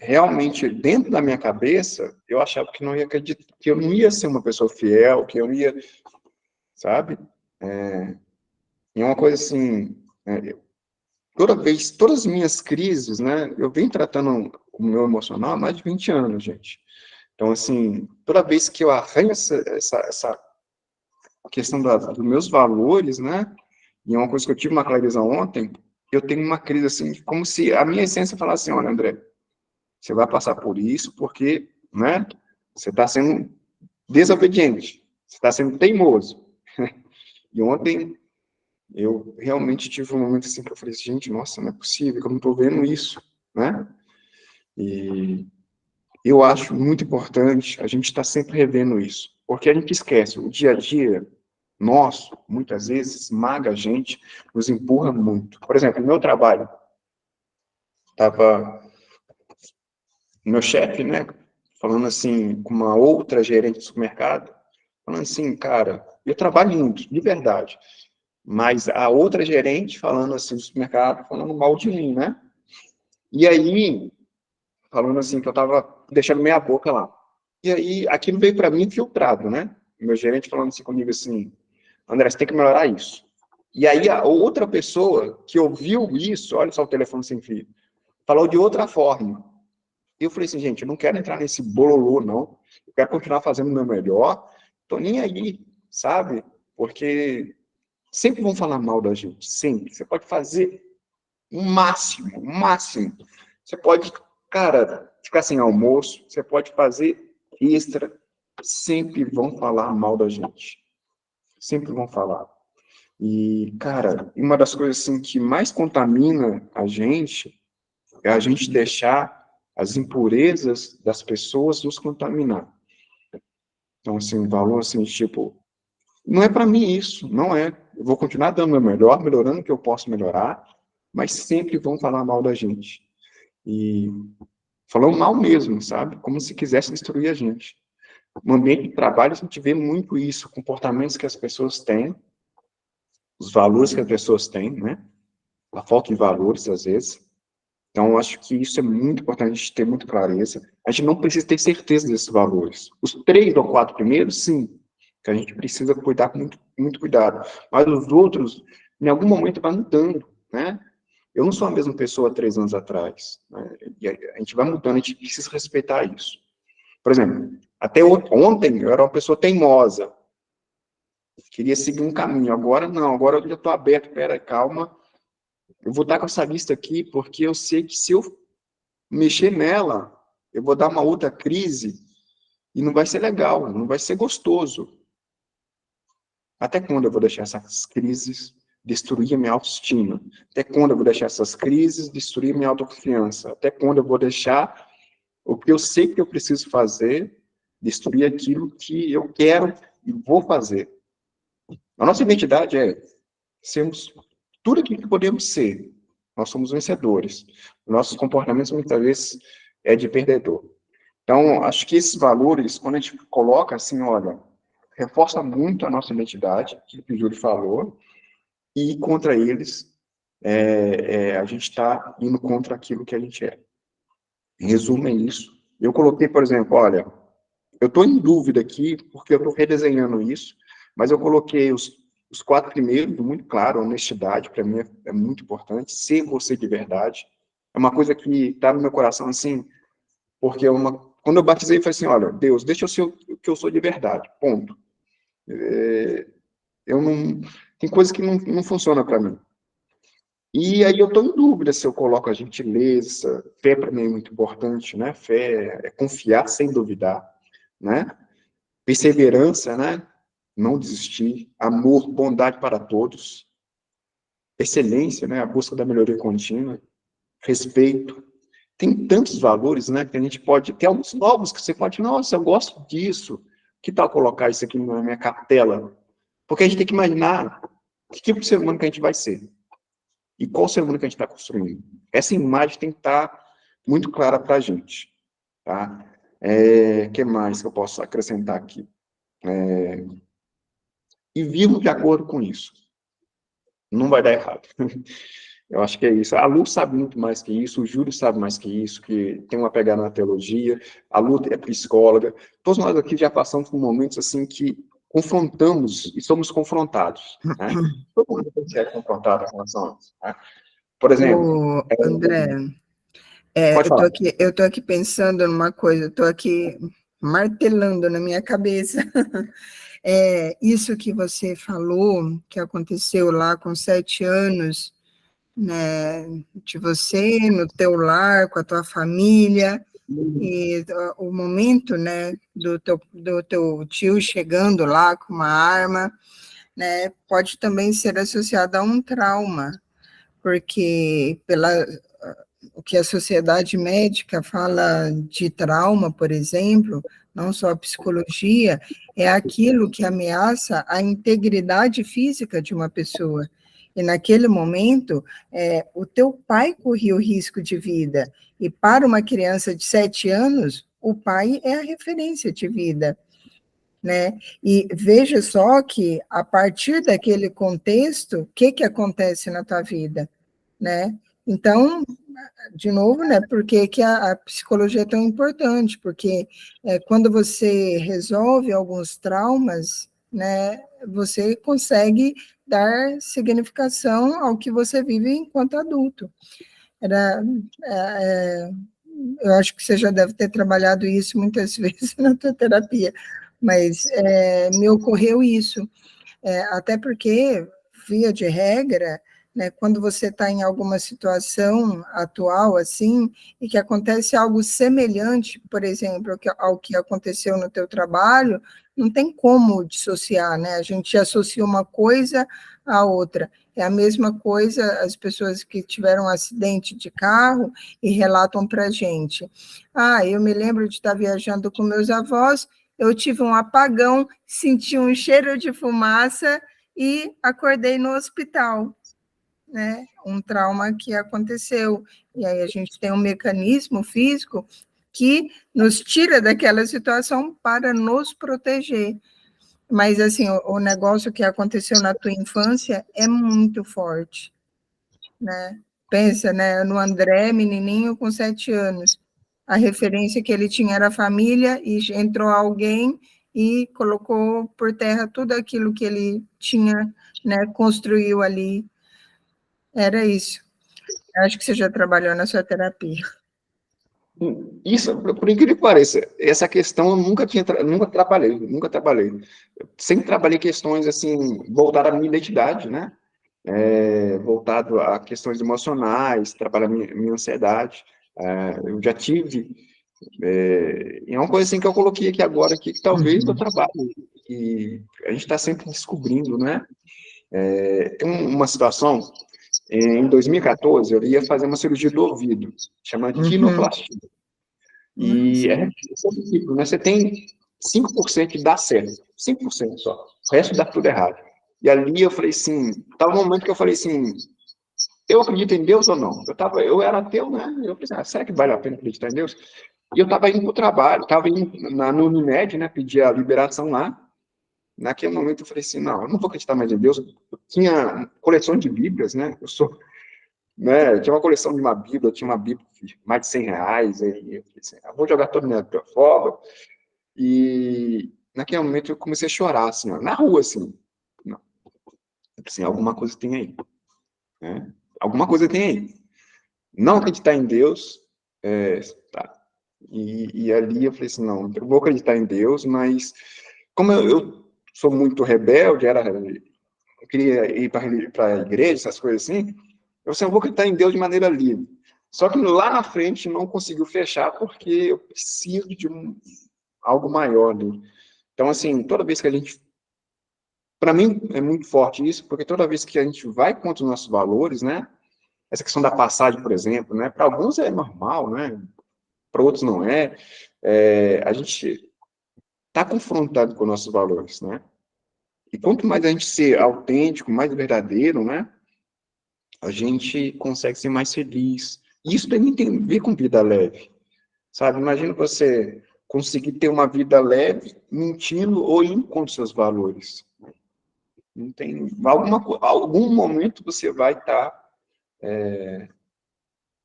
realmente, dentro da minha cabeça, eu achava que não ia acreditar, que eu não ia ser uma pessoa fiel, que eu não ia, sabe? E é uma coisa assim, todas as minhas crises, né, eu venho tratando o meu emocional há mais de 20 anos, gente. Então, assim, toda vez que eu arranho essa questão dos meus valores, né, e é uma coisa que eu tive uma clareza ontem, eu tenho uma crise, assim, como se a minha essência falasse assim, olha, André, você vai passar por isso porque, né, você está sendo desobediente, você está sendo teimoso. E ontem eu realmente tive um momento assim que eu falei, gente, nossa, não é possível que eu não estou vendo isso, né? E eu acho muito importante a gente estar sempre revendo isso, porque a gente esquece, o dia a dia nosso, muitas vezes, esmaga a gente, nos empurra muito. Por exemplo, no meu trabalho, estava meu chefe, né, falando assim, com uma outra gerente do supermercado, falando assim, cara, eu trabalho muito, de verdade, mas a outra gerente falando assim do supermercado, falando mal de mim, né? E aí, falando assim, que eu estava deixando meia boca lá. E aí, aquilo veio para mim filtrado, né? Meu gerente falando assim comigo assim, André, você tem que melhorar isso. E aí, a outra pessoa que ouviu isso, olha só o telefone sem fio, falou de outra forma. E eu falei assim, gente, eu não quero entrar nesse bololô, não. Eu quero continuar fazendo o meu melhor. Tô nem aí, sabe? Porque sempre vão falar mal da gente, sempre. Você pode fazer o máximo, o máximo. Você pode, cara, ficar sem almoço, você pode fazer extra. Sempre vão falar mal da gente. Sempre vão falar. E, cara, uma das coisas assim que mais contamina a gente é a gente deixar as impurezas das pessoas nos contaminar. Então, assim, um valor assim, tipo, não é para mim isso, não é. Eu vou continuar dando o meu melhor, melhorando o que eu posso melhorar, mas sempre vão falar mal da gente. E falando mal mesmo, sabe? Como se quisesse destruir a gente. No ambiente de trabalho, a gente vê muito isso, comportamentos que as pessoas têm, os valores que as pessoas têm, né? A falta de valores, às vezes. Então, acho que isso é muito importante a gente ter muita clareza. A gente não precisa ter certeza desses valores. Os 3 ou 4 primeiros, sim, que a gente precisa cuidar com muito, muito cuidado. Mas os outros, em algum momento, vai mudando, né? Eu não sou a mesma pessoa há 3 anos atrás, né? E a gente vai mudando, a gente precisa respeitar isso. Por exemplo, até ontem eu era uma pessoa teimosa, queria seguir um caminho. Agora não, agora eu já estou aberto, pera, calma, eu vou estar com essa lista aqui, porque eu sei que se eu mexer nela, eu vou dar uma outra crise e não vai ser legal, não vai ser gostoso. Até quando eu vou deixar essas crises destruir a minha autoestima? Até quando eu vou deixar essas crises destruir a minha autoconfiança? Até quando eu vou deixar o que eu sei que eu preciso fazer destruir aquilo que eu quero e vou fazer? A nossa identidade é sermos tudo aquilo que podemos ser. Nós somos vencedores. Nossos comportamentos, muitas vezes, é de perdedor. Então, acho que esses valores, quando a gente coloca assim, olha, reforça muito a nossa identidade, aquilo que o Júlio falou, e contra eles, a gente está indo contra aquilo que a gente é. Em resumo, é isso. Eu coloquei, por exemplo, olha, eu estou em dúvida aqui, porque eu estou redesenhando isso, mas eu coloquei os 4 primeiros, muito claro, honestidade, para mim é muito importante, ser você de verdade. É uma coisa que está no meu coração, assim, porque quando eu batizei, eu falei assim, olha, Deus, deixa eu ser o que eu sou de verdade, ponto. Tem coisas que não funcionam para mim. E aí eu estou em dúvida se eu coloco a gentileza, fé para mim é muito importante, né? Fé é confiar sem duvidar, né? Perseverança, né? Não desistir, amor, bondade para todos, excelência, né? A busca da melhoria contínua, respeito. Tem tantos valores, né? Que a gente pode ter alguns novos que você pode, nossa, eu gosto disso. Que tal colocar isso aqui na minha cartela? Porque a gente tem que imaginar que tipo de ser humano que a gente vai ser. E qual ser humano que a gente está construindo. Essa imagem tem que estar muito clara para a gente. Tá? Que mais que eu posso acrescentar aqui? E vivo de acordo com isso. Não vai dar errado. Eu acho que é isso. A Lu sabe muito mais que isso, o Júlio sabe mais que isso, que tem uma pegada na teologia, a Lu é psicóloga. Todos nós aqui já passamos por momentos assim que confrontamos e somos confrontados. Né? Todo mundo tem que ser confrontado com relação a isso. Né? Por exemplo... André, pode falar. eu tô aqui pensando numa coisa, eu tô aqui martelando na minha cabeça. Isso que você falou, que aconteceu lá com 7 anos, né, de você, no teu lar, com a tua família, e o momento, né, do teu tio chegando lá com uma arma, né, pode também ser associado a um trauma, porque o que a sociedade médica fala de trauma, por exemplo, não só a psicologia, é aquilo que ameaça a integridade física de uma pessoa. E naquele momento, o teu pai corria o risco de vida. E para uma criança de 7 anos, o pai é a referência de vida. Né? E veja só que, a partir daquele contexto, o que acontece na tua vida? Né? Então, de novo, né, por que a psicologia é tão importante? Porque quando você resolve alguns traumas, né, você consegue dar significação ao que você vive enquanto adulto. Eu acho que você já deve ter trabalhado isso muitas vezes na tua terapia, mas me ocorreu isso, até porque, via de regra, né, quando você está em alguma situação atual, assim, e que acontece algo semelhante, por exemplo, ao que aconteceu no teu trabalho, não tem como dissociar, né? A gente associa uma coisa à outra. É a mesma coisa as pessoas que tiveram um acidente de carro e relatam para a gente. Eu me lembro de estar viajando com meus avós, eu tive um apagão, senti um cheiro de fumaça e acordei no hospital. Né, um trauma que aconteceu, e aí a gente tem um mecanismo físico que nos tira daquela situação para nos proteger, mas assim, o negócio que aconteceu na tua infância é muito forte, né, pensa, né, no André, menininho com 7 anos, a referência que ele tinha era a família, e entrou alguém e colocou por terra tudo aquilo que ele tinha, né, construiu ali. Era isso. Acho que você já trabalhou na sua terapia. Isso, por incrível que pareça, essa questão eu nunca trabalhei. Eu sempre trabalhei questões, assim, voltadas à minha identidade, né? Voltado a questões emocionais, trabalhar minha ansiedade. Eu já tive... é uma coisa assim que eu coloquei aqui agora, que talvez eu trabalhe, e a gente está sempre descobrindo, né? Tem uma situação... Em 2014, eu ia fazer uma cirurgia do ouvido, chamada rinoplastia. E esse tipo, né? Você tem 5% que dá certo, 5% só. O resto dá tudo errado. E ali eu falei assim, estava um momento que eu falei assim, eu acredito em Deus ou não? Eu era ateu, né? Eu pensei, será que vale a pena acreditar em Deus? E eu estava indo para o trabalho, estava indo no Unimed, né? Pedir a liberação lá, naquele momento eu falei assim, não, eu não vou acreditar mais em Deus. Eu tinha coleção de Bíblias, né? Eu tinha uma coleção de uma Bíblia, eu tinha uma Bíblia de mais de R$ 100, aí eu falei assim, eu vou jogar todo minha fora. E naquele momento eu comecei a chorar, assim, ó, na rua, assim. Não, assim, alguma coisa tem aí, né? Alguma coisa tem aí. Não acreditar em Deus, tá. E ali eu falei assim, não, eu vou acreditar em Deus, mas como eu sou muito rebelde, eu queria ir para a igreja, essas coisas assim, eu vou acreditar em Deus de maneira livre. Só que lá na frente não conseguiu fechar, porque eu preciso de algo maior, né? Então, assim, toda vez que a gente... Para mim, é muito forte isso, porque toda vez que a gente vai contra os nossos valores, né? Essa questão da passagem, por exemplo, né? Para alguns é normal, né? Para outros não é. A gente está confrontado com nossos valores, né? E quanto mais a gente ser autêntico, mais verdadeiro, né? A gente consegue ser mais feliz. E isso também tem a ver com vida leve, sabe? Imagina você conseguir ter uma vida leve, mentindo ou indo contra seus valores. Não tem... Algum momento você vai estar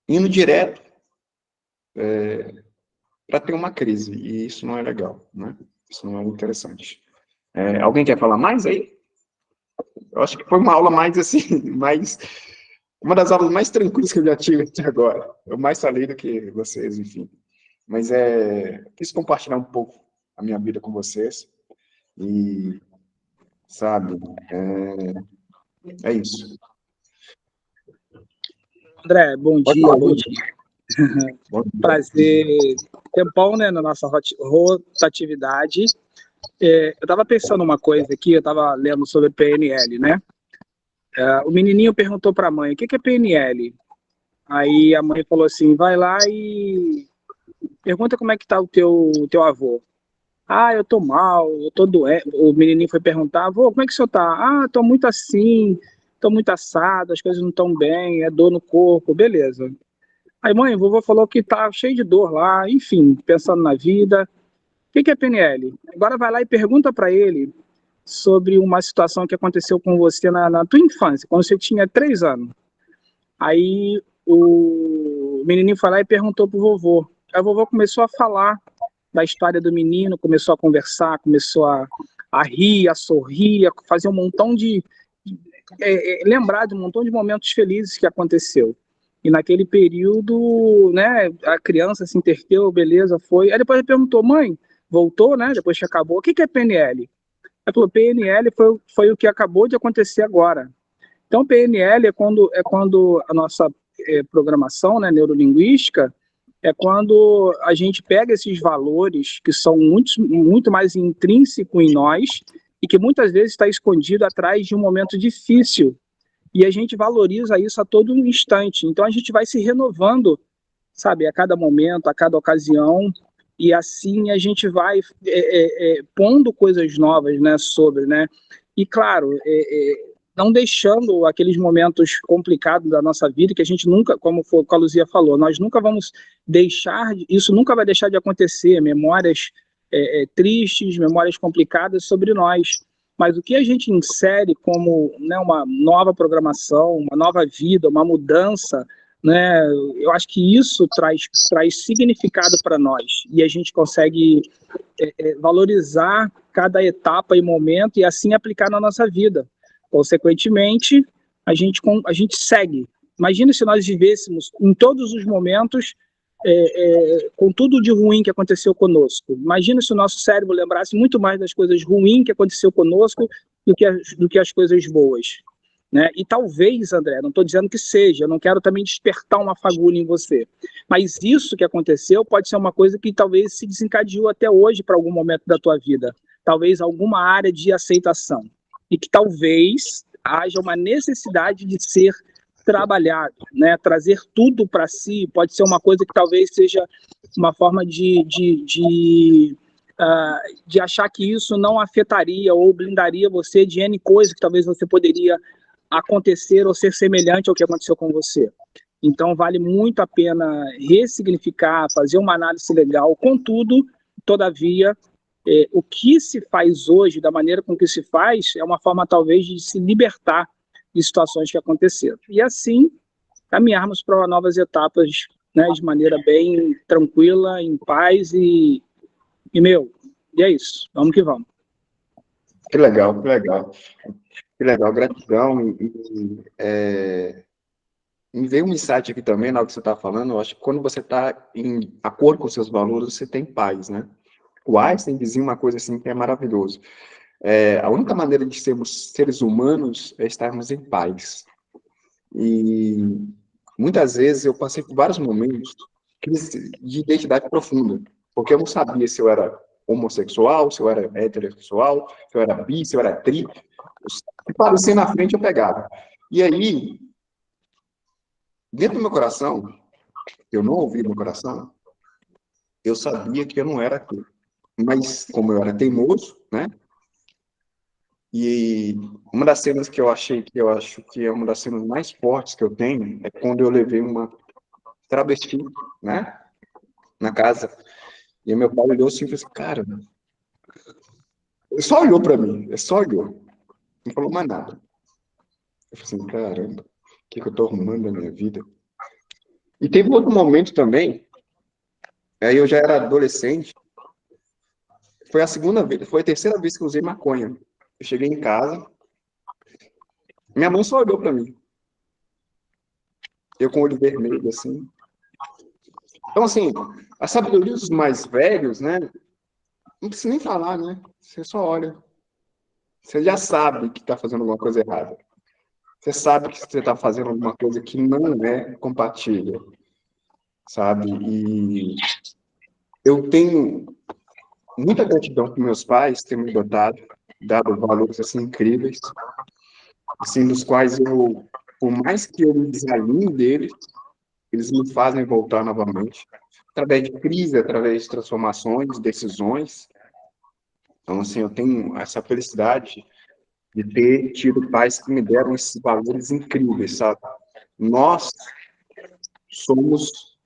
indo direto para ter uma crise, e isso não é legal, né? Isso não é interessante. Alguém quer falar mais aí? Eu acho que foi uma aula mais, assim, uma das aulas mais tranquilas que eu já tive até agora. Eu mais falei do que vocês, enfim. Mas quis compartilhar um pouco a minha vida com vocês, e, sabe, é isso. André, bom dia, bom dia. Bom dia. Prazer, tempão, né, na nossa rotatividade. Eu estava pensando uma coisa aqui, eu estava lendo sobre PNL, né? O menininho perguntou para a mãe, o que é PNL? Aí a mãe falou assim, vai lá e pergunta como é que tá o teu avô. Ah, eu tô mal, eu tô doente. O menininho foi perguntar, avô, como é que o senhor tá? Ah, tô muito assim, tô muito assado, as coisas não estão bem, é dor no corpo, beleza. Aí, mãe, o vovô falou que tá cheio de dor lá, enfim, pensando na vida. O que é PNL? Agora vai lá e pergunta para ele sobre uma situação que aconteceu com você na tua infância, quando você tinha 3 anos. Aí o menininho foi lá e perguntou pro vovô. Aí o vovô começou a falar da história do menino, começou a conversar, começou a rir, a sorrir, a fazer um montão de... lembrar de um montão de momentos felizes que aconteceu. E naquele período, né, a criança se interteu, beleza, foi. Aí depois ele perguntou, mãe, voltou, né, depois que acabou, o que é PNL? Ele falou, PNL foi o que acabou de acontecer agora. Então, PNL é quando a nossa programação, né, neurolinguística, é quando a gente pega esses valores que são muito mais intrínsecos em nós e que muitas vezes está escondido atrás de um momento difícil, e a gente valoriza isso a todo instante. Então, a gente vai se renovando, sabe, a cada momento, a cada ocasião, e assim a gente vai pondo coisas novas, né, sobre, né, e claro, não deixando aqueles momentos complicados da nossa vida, que a gente nunca, como a Luzia falou, nós nunca vamos deixar, isso nunca vai deixar de acontecer, memórias tristes, memórias complicadas sobre nós, mas o que a gente insere como, né, uma nova programação, uma nova vida, uma mudança, né, eu acho que isso traz significado para nós, e a gente consegue valorizar cada etapa e momento e assim aplicar na nossa vida. Consequentemente, a gente segue. Imagina se nós vivêssemos em todos os momentos com tudo de ruim que aconteceu conosco. Imagina se o nosso cérebro lembrasse muito mais das coisas ruins que aconteceu conosco do que as coisas boas. Né? E talvez, André, não estou dizendo que seja, eu não quero também despertar uma fagulha em você, mas isso que aconteceu pode ser uma coisa que talvez se desencadeou até hoje para algum momento da tua vida, talvez alguma área de aceitação, e que talvez haja uma necessidade de ser trabalhado, né? Trazer tudo para si, pode ser uma coisa que talvez seja uma forma de achar que isso não afetaria ou blindaria você de N coisas que talvez você poderia acontecer ou ser semelhante ao que aconteceu com você. Então, vale muito a pena ressignificar, fazer uma análise legal. Contudo, todavia, o que se faz hoje, da maneira com que se faz, é uma forma talvez de se libertar de situações que aconteceram. E assim, caminharmos para novas etapas, né, de maneira bem tranquila, em paz e é isso. Vamos que vamos. Que legal, que legal. Que legal, gratidão. Me veio um insight aqui também, na hora que você está falando, eu acho que quando você está em acordo com seus valores, você tem paz, né? O Einstein dizia uma coisa assim que é maravilhoso. A única maneira de sermos seres humanos é estarmos em paz. E muitas vezes eu passei por vários momentos de identidade profunda, porque eu não sabia se eu era homossexual, se eu era heterossexual, se eu era bi, se eu era tri. Se parecia na frente, eu pegava. E aí, dentro do meu coração, eu não ouvi meu coração, eu sabia que eu não era aquilo. Mas, como eu era teimoso, né? E uma das cenas que eu acho que é uma das cenas mais fortes que eu tenho é quando eu levei uma travesti, né? Na casa. E meu pai olhou assim e falou assim, cara, ele só olhou para mim, ele só olhou. Não falou mais nada. Eu falei assim, caramba, o que eu tô arrumando na minha vida? E teve outro momento também, aí eu já era adolescente, foi a segunda vez, foi a terceira vez que eu usei maconha. Eu cheguei em casa, minha mãe só olhou para mim. Eu com o olho vermelho, assim. Então, assim, a sabedoria dos mais velhos, né? Não precisa nem falar, né? Você só olha. Você já sabe que está fazendo alguma coisa errada. Você sabe que você está fazendo alguma coisa que não é compatível, sabe? E eu tenho muita gratidão para meus pais terem me dado valores assim incríveis, assim, dos quais eu, por mais que eu me desalinhe deles, eles me fazem voltar novamente, através de crise, através de transformações, decisões. Então, assim, eu tenho essa felicidade de ter tido pais que me deram esses valores incríveis, sabe? Nós somos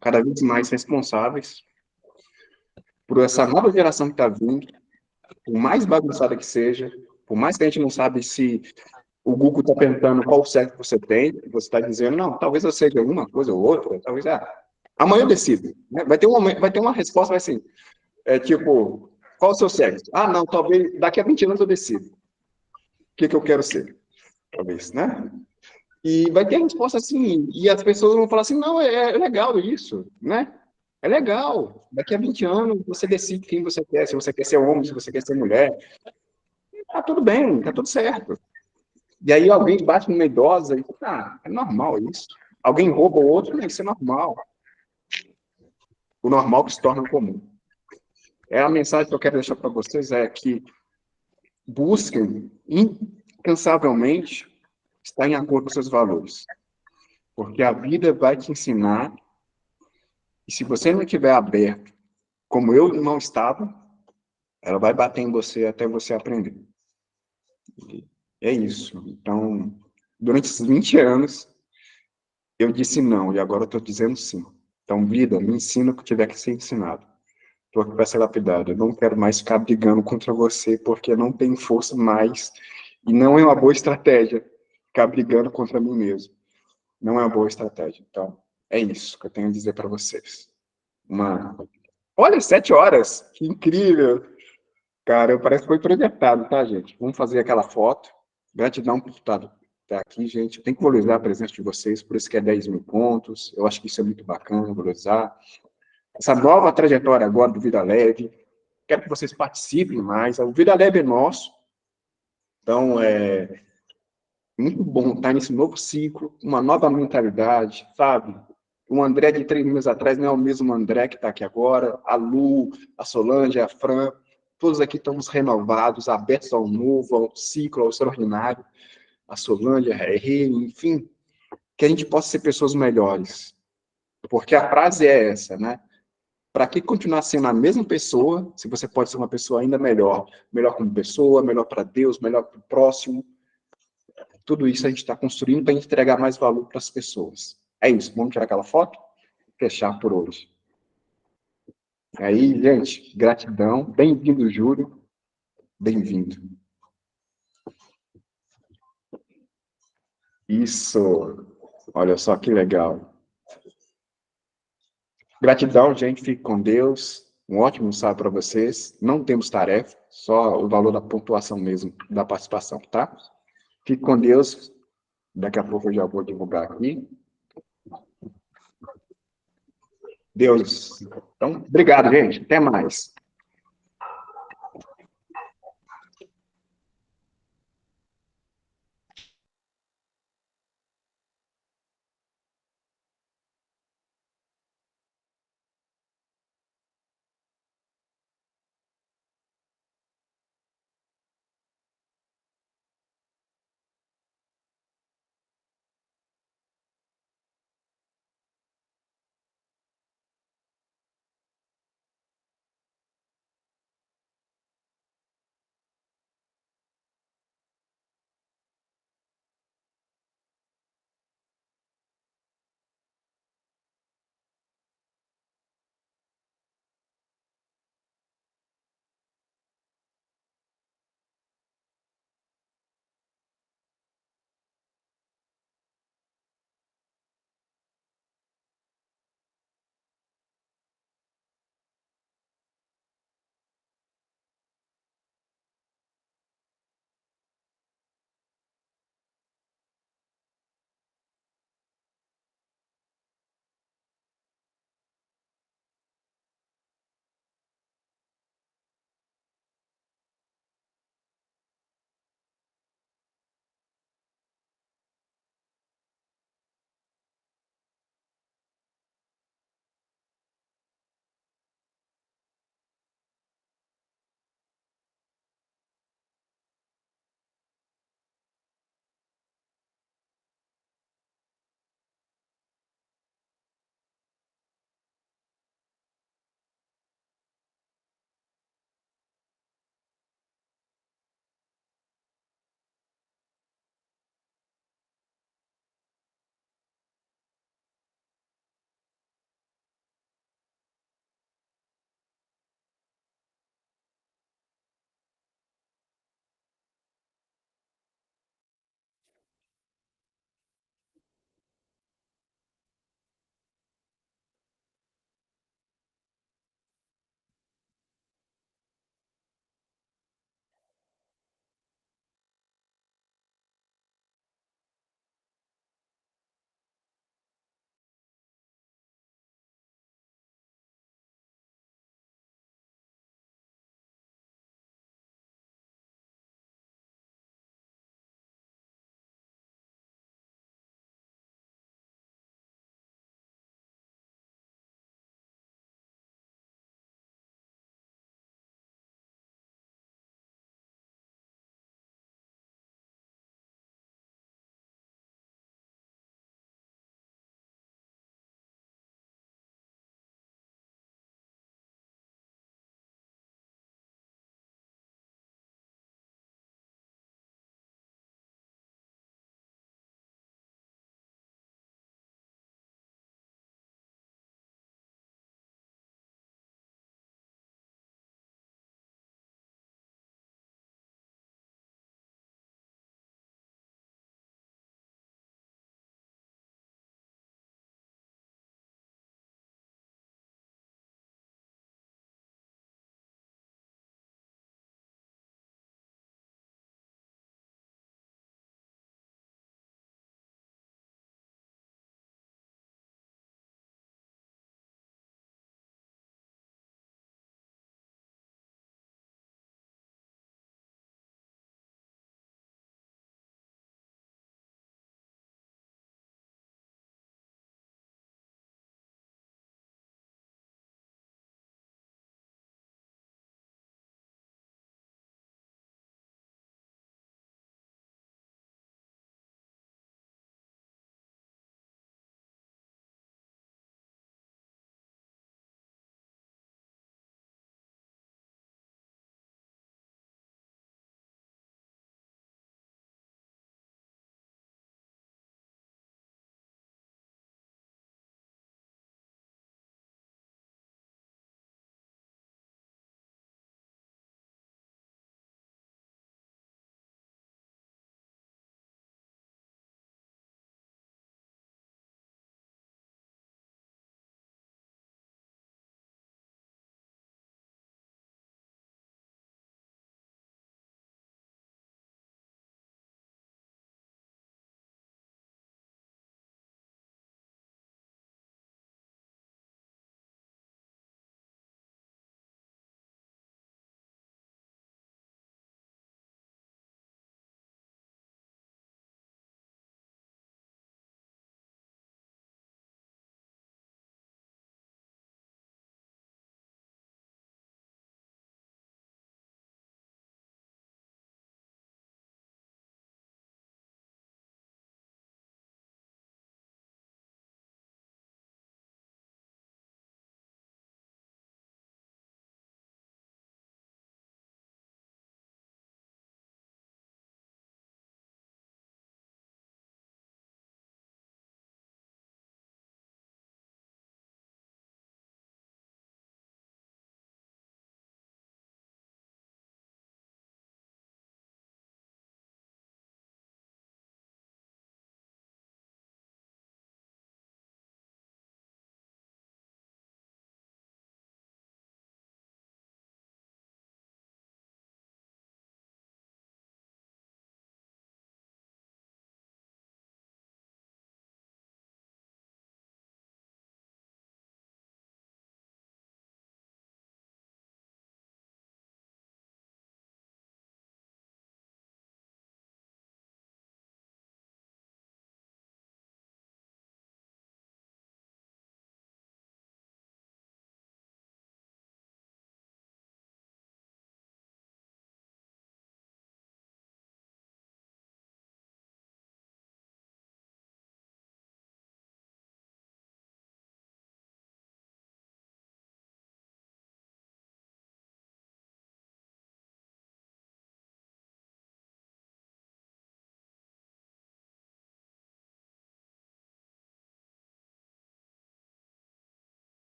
cada vez mais responsáveis por essa nova geração que está vindo, por mais bagunçada que seja, por mais que a gente não sabe se o Google está perguntando qual o sexo você tem, você está dizendo, não, talvez eu seja uma coisa ou outra, talvez, amanhã eu decido. Né? Vai ter uma resposta, vai assim, tipo, qual o seu sexo? Ah, não, talvez daqui a 20 anos eu decido. O que eu quero ser? Talvez, né? E vai ter resposta assim, e as pessoas vão falar assim, não, é legal isso, né? É legal. Daqui a 20 anos você decide quem você quer, se você quer ser homem, se você quer ser mulher. Tá tudo bem, tá tudo certo. E aí alguém bate numa idosa e fala, é normal isso. Alguém rouba o outro, isso é normal. O normal que se torna comum. A mensagem que eu quero deixar para vocês é que busquem incansavelmente estar em acordo com seus valores. Porque a vida vai te ensinar, e se você não estiver aberto, como eu não estava, ela vai bater em você até você aprender. E é isso. Então, durante esses 20 anos, eu disse não, e agora eu estou dizendo sim. Então, vida, me ensina o que tiver que ser ensinado. Estou aqui para ser lapidado. Eu não quero mais ficar brigando contra você, porque não tenho força mais, e não é uma boa estratégia ficar brigando contra mim mesmo. Não é uma boa estratégia. Então, é isso que eu tenho a dizer para vocês. Olha, 7 horas! Que incrível! Cara, parece que foi projetado, tá, gente? Vamos fazer aquela foto. Gratidão por estar aqui, gente. Eu tenho que valorizar a presença de vocês, por isso que é 10 mil pontos. Eu acho que isso é muito bacana, valorizar. Essa nova trajetória agora do Vida Leve. Quero que vocês participem mais. O Vida Leve é nosso. Então, é muito bom estar nesse novo ciclo, uma nova mentalidade, sabe? O André de 3 meses atrás não é o mesmo André que está aqui agora. A Lu, a Solange, a Fran, todos aqui estamos renovados, abertos ao novo, ao ciclo, ao extraordinário. A Solange, a Rê, enfim, que a gente possa ser pessoas melhores. Porque a frase é essa, né? Para que continuar sendo a mesma pessoa, se você pode ser uma pessoa ainda melhor? Melhor como pessoa, melhor para Deus, melhor para o próximo. Tudo isso a gente está construindo para entregar mais valor para as pessoas. É isso. Vamos tirar aquela foto? Fechar por hoje. Aí, gente, gratidão. Bem-vindo, Júlio. Bem-vindo. Isso. Olha só que legal. Gratidão, gente. Fique com Deus. Um ótimo sábado para vocês. Não temos tarefa, só o valor da pontuação mesmo, da participação, tá? Fique com Deus. Daqui a pouco eu já vou divulgar aqui. Deus. Então, obrigado, gente. Até mais.